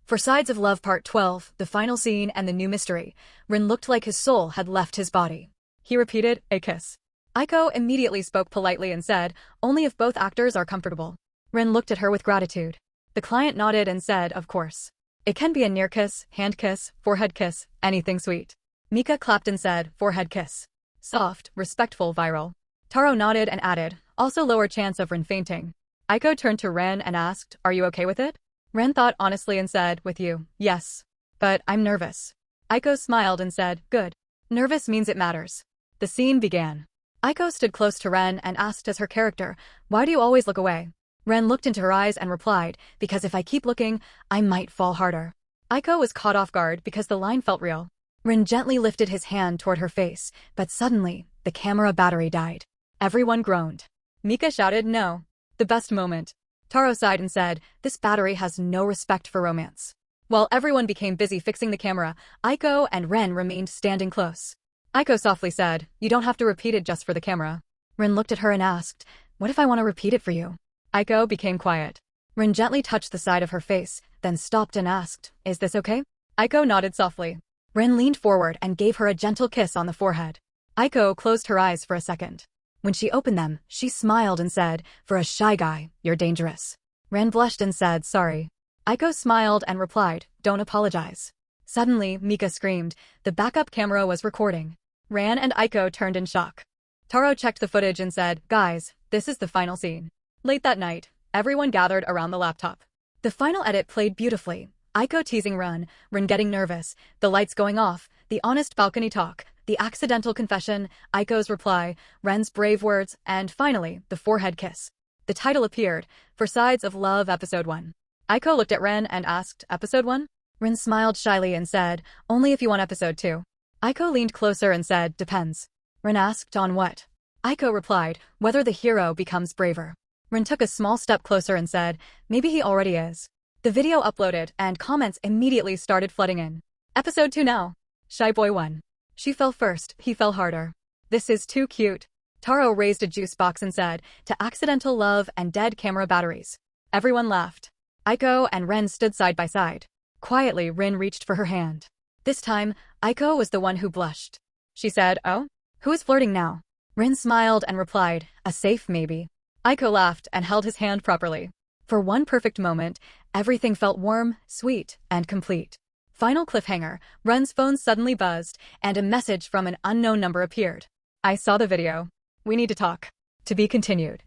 For Sides of Love Part 12, the final scene and the new mystery, Ren looked like his soul had left his body. He repeated, a kiss. Aiko immediately spoke politely and said, only if both actors are comfortable. Ren looked at her with gratitude. The client nodded and said, of course. It can be a near kiss, hand kiss, forehead kiss, anything sweet. Mika clapped and said, forehead kiss. Soft, respectful, viral. Taro nodded and added, also lower chance of Ren fainting. Aiko turned to Ren and asked, are you okay with it? Ren thought honestly and said, with you, yes. But I'm nervous. Aiko smiled and said, good. Nervous means it matters. The scene began. Aiko stood close to Ren and asked as her character, why do you always look away? Ren looked into her eyes and replied, because if I keep looking, I might fall harder. Aiko was caught off guard because the line felt real. Ren gently lifted his hand toward her face, but suddenly, the camera battery died. Everyone groaned. Mika shouted, no. The best moment. Taro sighed and said, this battery has no respect for romance. While everyone became busy fixing the camera, Aiko and Ren remained standing close. Aiko softly said, you don't have to repeat it just for the camera. Ren looked at her and asked, what if I want to repeat it for you? Aiko became quiet. Ren gently touched the side of her face, then stopped and asked, is this okay? Aiko nodded softly. Ren leaned forward and gave her a gentle kiss on the forehead. Aiko closed her eyes for a second. When she opened them, she smiled and said, for a shy guy, you're dangerous. Ren blushed and said, sorry. Aiko smiled and replied, don't apologize. Suddenly, Mika screamed. The backup camera was recording. Ren and Aiko turned in shock. Taro checked the footage and said, guys, this is the final scene. Late that night, everyone gathered around the laptop. The final edit played beautifully. Aiko teasing Ren getting nervous, the lights going off, the honest balcony talk, the accidental confession, Aiko's reply, Ren's brave words, and finally, the forehead kiss. The title appeared, For Sides of Love Episode 1. Aiko looked at Ren and asked, Episode 1? Ren smiled shyly and said, only if you want Episode 2. Aiko leaned closer and said, depends. Ren asked, on what? Aiko replied, whether the hero becomes braver. Ren took a small step closer and said, maybe he already is. The video uploaded, and comments immediately started flooding in. Episode 2 now. Shy Boy 1. She fell first, he fell harder. This is too cute. Taro raised a juice box and said, to accidental love and dead camera batteries. Everyone laughed. Aiko and Ren stood side by side. Quietly, Ren reached for her hand. This time, Aiko was the one who blushed. She said, oh? Who is flirting now? Ren smiled and replied, a safe maybe. Aiko laughed and held his hand properly. For one perfect moment, everything felt warm, sweet, and complete. Final cliffhanger, Ren's phone suddenly buzzed, and a message from an unknown number appeared. I saw the video. We need to talk. To be continued.